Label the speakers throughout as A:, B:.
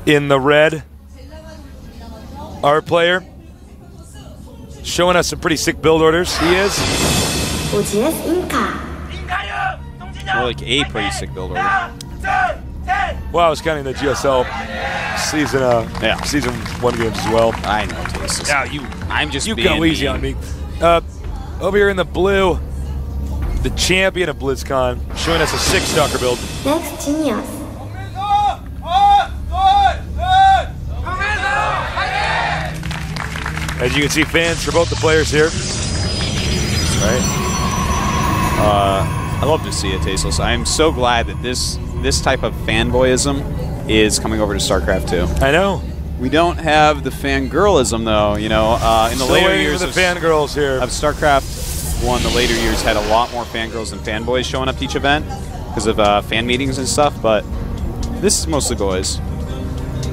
A: in the red, our player, showing us some pretty sick build orders. He is.
B: More like a pretty sick build order.
A: Well, I was counting the GSL season 1 games as well.
B: I know, Taste.
A: Yeah,
B: I'm just
A: you
B: being
A: go easy on me. Over here in the blue, the champion of BlizzCon, showing us a 6-stalker build.
C: Next Genius.
A: As you can see, fans for both the players here.
B: That's right. I love to see it, Tasteless. I'm so glad that this type of fanboyism is coming over to StarCraft 2.
A: I know.
B: We don't have the fangirlism, though. You know, in the later years
A: of the fangirls here
B: of StarCraft 1, the later years had a lot more fangirls and fanboys showing up to each event because of fan meetings and stuff. But this is mostly boys.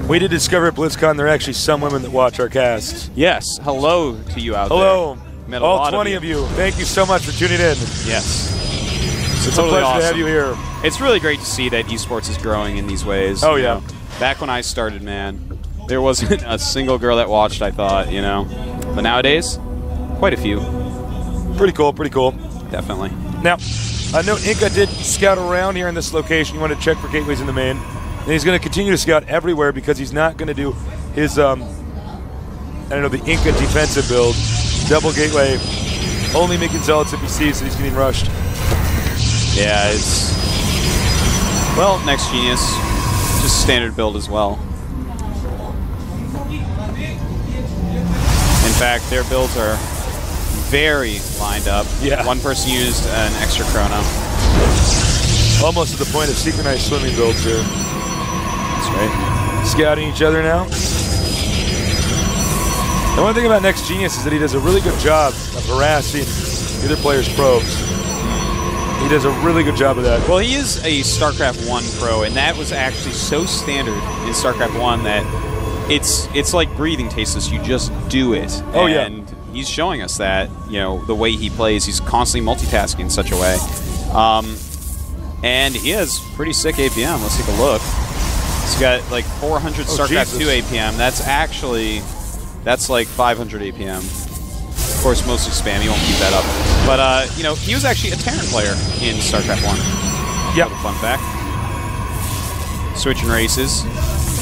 A: We did discover at BlizzCon there are actually some women that watch our casts.
B: Yes. Hello to you out
A: Hello.
B: there.
A: Hello. All 20 of you. Thank you so much for tuning in.
B: Yes.
A: It's
B: totally
A: a pleasure
B: awesome
A: to have you here.
B: It's really great to see that esports is growing in these ways.
A: Oh, yeah.
B: Know. Back when I started, man, there wasn't a single girl that watched, I thought, you know. But nowadays, quite a few.
A: Pretty cool, pretty cool.
B: Definitely.
A: Now, I know InCa did scout around here in this location. You want to check for gateways in the main. And he's going to continue to scout everywhere because he's not going to do his, I don't know, the InCa defensive build. Double gateway. Only making zealots if he sees that he's getting rushed.
B: Yeah, it's... Well, Next Genius, just standard build as well. In fact, their builds are very lined up.
A: Yeah.
B: One person used an extra chrono.
A: Almost to the point of synchronized swimming builds here.
B: That's right.
A: Scouting each other now. The one thing about Next Genius is that he does a really good job of harassing the other player's probes. He does a really good job of that.
B: Well, he is a StarCraft 1 pro, and that was actually so standard in StarCraft 1 that it's like breathing, Tasteless. You just do it.
A: Oh, yeah.
B: And he's showing us that, you know, the way he plays, he's constantly multitasking in such a way. And he has pretty sick APM. Let's take a look. He's got like 400 StarCraft II APM. That's like 500 APM. Of course, mostly spam. He won't keep that up. But, you know, he was actually a Terran player in StarCraft 1.
A: Yep.
B: Fun fact. Switching races.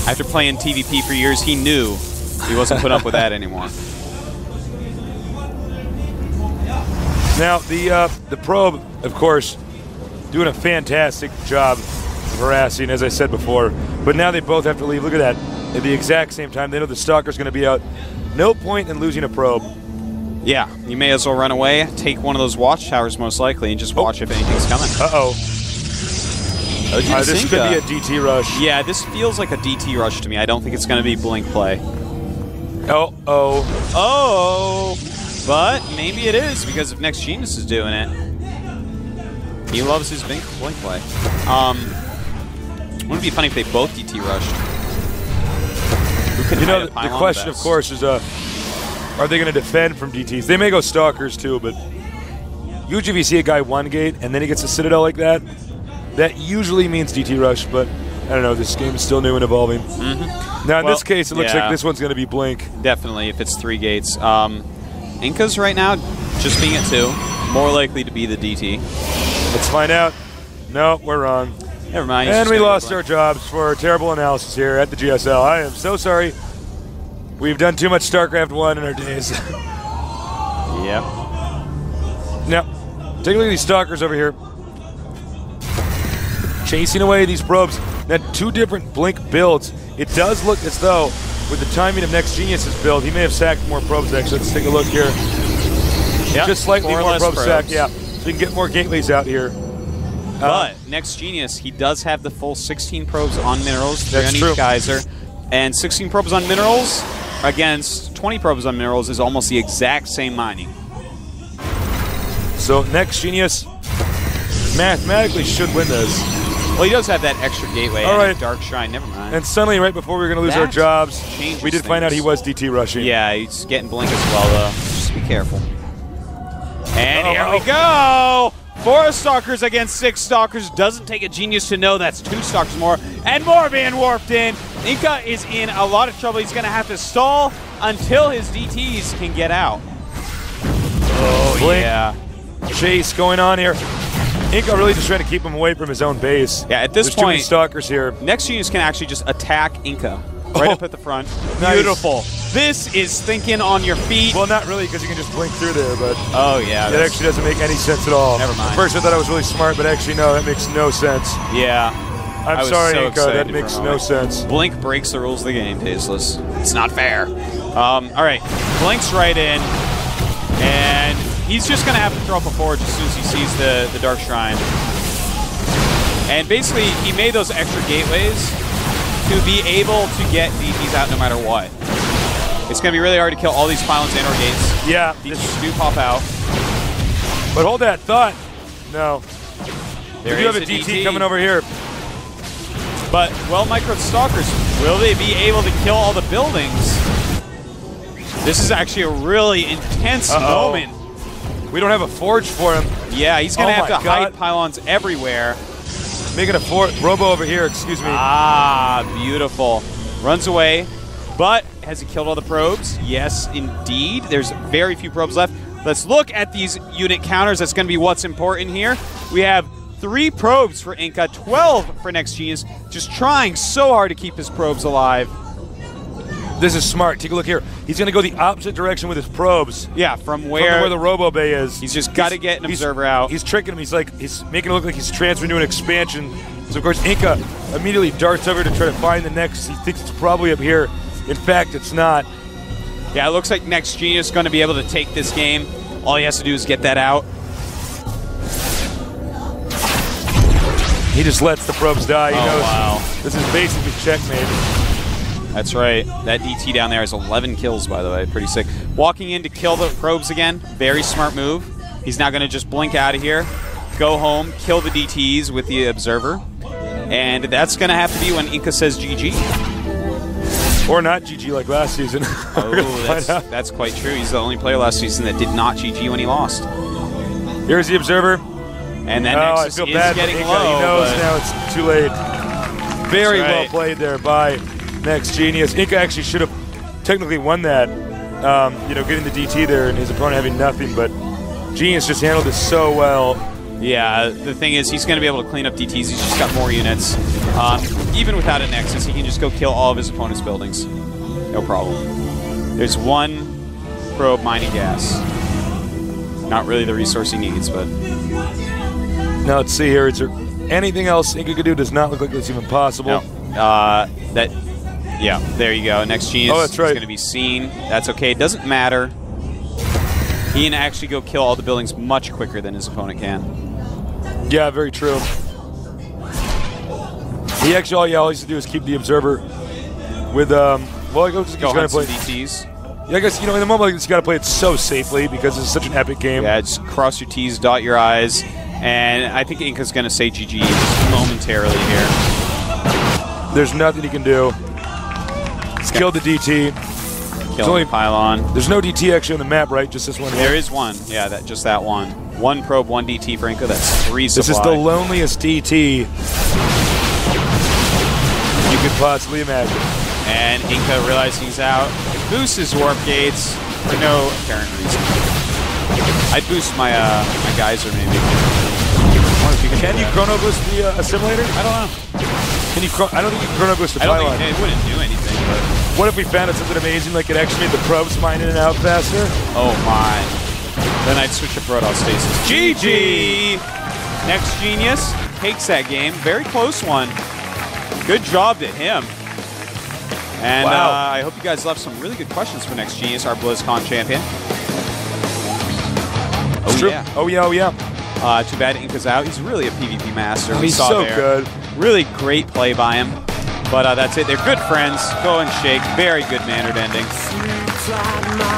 B: After playing PvP for years, he knew he wasn't putting up with that anymore.
A: Now, the probe, of course, doing a fantastic job of harassing, as I said before. But now they both have to leave. Look at that. At the exact same time, they know the Stalker's going to be out. No point in losing a probe.
B: Yeah, you may as well run away, take one of those watchtowers most likely, and just watch if anything's coming.
A: Uh-oh. This could be a DT rush.
B: Yeah, this feels like a DT rush to me. I don't think it's going to be blink play.
A: Oh.
B: But maybe it is because if Next Genius is doing it. He loves his blink play. Wouldn't it be funny if they both DT rushed?
A: You know, the question, of course, is are they going to defend from DTs? They may go Stalkers, too, but usually if you see a guy one gate and then he gets a Citadel like that, that usually means DT rush, but I don't know. This game is still new and evolving. Now, in this case, it looks like this one's going to be blink.
B: Definitely, if it's 3 gates. InCa's right now just being at 2. More likely to be the DT.
A: Let's find out. No, we're wrong.
B: Never mind.
A: And we lost our jobs for terrible analysis here at the GSL. I am so sorry. We've done too much StarCraft 1 in our days.
B: Yep.
A: Now, take a look at these Stalkers over here. Chasing away these probes. Now, 2 different blink builds. It does look as though, with the timing of Next Genius's build, he may have sacked more probes, actually. Let's take a look here.
B: Yep.
A: Just slightly more probes sacked, yeah. So we can get more gateways out here.
B: But Next Genius, he does have the full 16 probes on minerals, 3
A: That's
B: on
A: true.
B: each geyser. And 16 probes on minerals against 20 probes on minerals is almost the exact same mining.
A: So Next Genius mathematically should win this.
B: Well, he does have that extra gateway and a Dark Shrine. Never mind.
A: And suddenly, right before we were going to lose our jobs, we did find out he was DT rushing.
B: Yeah, he's getting blink as well, though. Just be careful. And here we go! 4 Stalkers against 6 Stalkers. Doesn't take a genius to know that's 2 Stalkers more. And more being warped in. InCa is in a lot of trouble. He's going to have to stall until his DTs can get out. Oh,
A: Blink.
B: yeah.
A: Chase going on here. InCa really just trying to keep him away from his own base.
B: Yeah, at this
A: There's
B: point,
A: too many stalkers here.
B: Next Genius can actually just attack InCa right up at the front.
A: Nice.
B: Beautiful. This is thinking on your feet.
A: Well, not really, because you can just blink through there, but
B: oh, yeah.
A: that actually doesn't make any sense at all.
B: Never mind.
A: At first, I thought I was really smart, but actually, no, that makes no sense.
B: Yeah.
A: I'm sorry, InCa, that makes no sense.
B: Blink breaks the rules of the game, Tasteless. It's not fair. All right, Blink's right in, and he's just going to have to throw up a forge as soon as he sees the Dark Shrine. And basically, he made those extra gateways to be able to get DTs out no matter what. It's going to be really hard to kill all these pylons and or gates.
A: Yeah.
B: DTs do pop out.
A: But hold that thought. No.
B: There
A: you have
B: is
A: a DT coming over here.
B: But, well, Micro Stalkers, will they be able to kill all the buildings? This is actually a really intense moment.
A: We don't have a forge for him.
B: Yeah, he's going to have to hide pylons everywhere.
A: Making a Robo over here, excuse me.
B: Ah, beautiful. Runs away, but has he killed all the probes? Yes, indeed. There's very few probes left. Let's look at these unit counters. That's going to be what's important here. We have 3 probes for InCa, 12 for Next Genius. Just trying so hard to keep his probes alive.
A: This is smart. Take a look here. He's going to go the opposite direction with his probes.
B: Yeah, from where
A: the Robo Bay is.
B: He's just got to get an observer out.
A: He's tricking him. He's making it look like he's transferring to an expansion. So, of course, InCa immediately darts over to try to find the next. He thinks it's probably up here. In fact, it's not.
B: Yeah, it looks like Next Genius is going to be able to take this game. All he has to do is get that out.
A: He just lets the probes die. He knows
B: wow.
A: This is basically checkmate.
B: That's right. That DT down there is 11 kills, by the way. Pretty sick. Walking in to kill the probes again. Very smart move. He's now going to just blink out of here, go home, kill the DTs with the observer. And that's going to have to be when InCa says GG.
A: Or not GG like last season.
B: Oh, that's quite true. He's the only player last season that did not GG when he lost.
A: Here's the observer.
B: And that Nexus is getting low.
A: He knows now it's too late. Very well played there by Next Genius. InCa actually should have technically won that, getting the DT there and his opponent having nothing, but Genius just handled it so well.
B: Yeah, the thing is, he's going to be able to clean up DTs. He's just got more units. Even without a Nexus, he can just go kill all of his opponent's buildings. No problem. There's 1 probe mining gas. Not really the resource he needs, but...
A: Now let's see here. Is there anything else InCa could do? Does not look like that's even possible.
B: No. Yeah, there you go. Next Genius
A: that's right.
B: is going to be seen. That's okay. It doesn't matter. He can actually go kill all the buildings much quicker than his opponent can.
A: Yeah, very true. He actually, all he has to do is keep the observer with,
B: go hunt
A: some
B: DTs.
A: Yeah, I guess, in the moment like this, you got to play it so safely because it's such an epic game.
B: Yeah, just cross your T's, dot your I's. And I think InCa's going to say GG just momentarily here.
A: There's nothing he can do. He's killed the DT.
B: Kill the pylon.
A: There's no DT actually on the map, right? Just this one here?
B: There is one. Yeah, just that one. 1 probe, 1 DT for InCa. That's 3 supply.
A: This is the loneliest DT you could possibly imagine.
B: And InCa realizing he's out. Boosts his warp gates for no apparent reason. I'd boost my my geyser maybe.
A: Can you chrono boost the assimilator?
B: I don't know.
A: Can you? I don't think you can chrono boost the pylon.
B: I don't think it wouldn't do anything. But
A: what if we found out something amazing, like it actually made the probes mine in and out faster?
B: Oh my! Then I'd switch to Protoss stasis. GG! Next Genius takes that game. Very close one. Good job to him. And I hope you guys left some really good questions for Next Genius, our BlizzCon champion.
A: Oh yeah! Oh yeah! Oh yeah!
B: Too bad InCa's out. He's really a PvP master.
A: He's so good.
B: Really great play by him. But that's it. They're good friends. Go and shake. Very good mannered ending.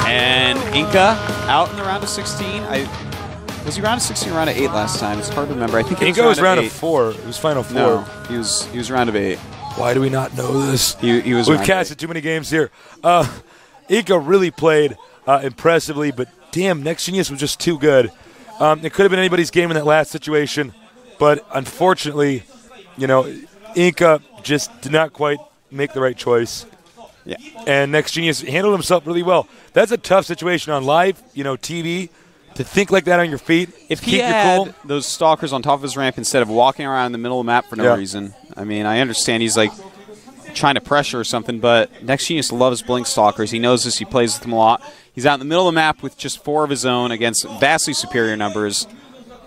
B: And InCa out in the round of 16. Was he round of 16 or round of 8 last time? It's hard to remember. I think
A: InCa was round of 4. It was final 4.
B: No, he was round of 8.
A: Why do we not know this?
B: He was.
A: We've casted too many games here. InCa really played impressively, but damn, Next Genius was just too good. It could have been anybody's game in that last situation, but unfortunately, InCa just did not quite make the right choice.
B: Yeah.
A: And Next Genius handled himself really well. That's a tough situation on live, TV, to think like that on your feet.
B: If he
A: keep
B: had
A: your cool.
B: those stalkers on top of his ramp instead of walking around in the middle of the map for no reason, I mean, I understand he's like trying to pressure or something, but Next Genius loves blink stalkers. He knows this. He plays with them a lot. He's out in the middle of the map with just 4 of his own against vastly superior numbers.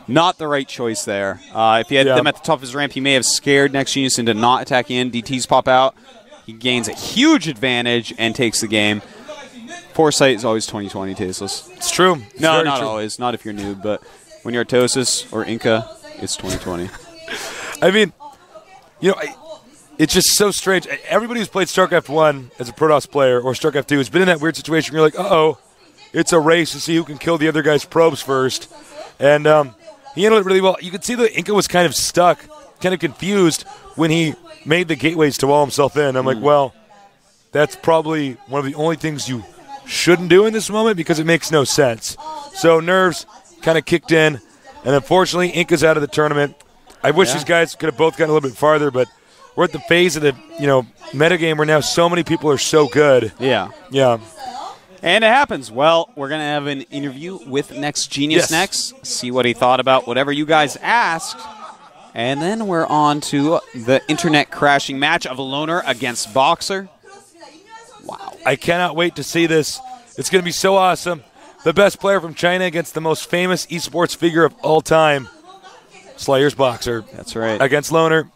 B: Not the right choice there. If he had them at the top of his ramp, he may have scared Next Genius into not attacking in. DTs pop out. He gains a huge advantage and takes the game. Foresight is always 20/20, Tasteless.
A: It's true.
B: No, not always. Not if you're noob, but when you're Tosis or InCa, it's 20/20.
A: I mean, it's just so strange. Everybody who's played StarCraft I as a Protoss player or StarCraft II has been in that weird situation where you're like, uh-oh, it's a race to see who can kill the other guy's probes first. And he handled it really well. You could see that InCa was kind of stuck, kind of confused when he made the gateways to wall himself in. I'm like, well, that's probably one of the only things you shouldn't do in this moment because it makes no sense. So nerves kind of kicked in, and unfortunately, InCa's out of the tournament. I wish these guys could have both gotten a little bit farther, but we're at the phase of the metagame where now so many people are so good.
B: Yeah.
A: Yeah.
B: And it happens. Well, we're going to have an interview with Next Genius next, see what he thought about whatever you guys asked. And then we're on to the internet crashing match of Loner against Boxer. Wow.
A: I cannot wait to see this. It's going to be so awesome. The best player from China against the most famous esports figure of all time, Slayer's Boxer.
B: That's right.
A: Against Loner.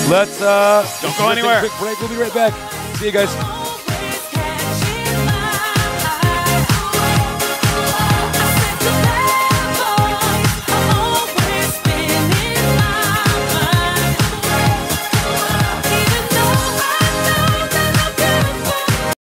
A: Let's
B: don't go anywhere.
A: Take a quick break. We'll be right back. See you guys.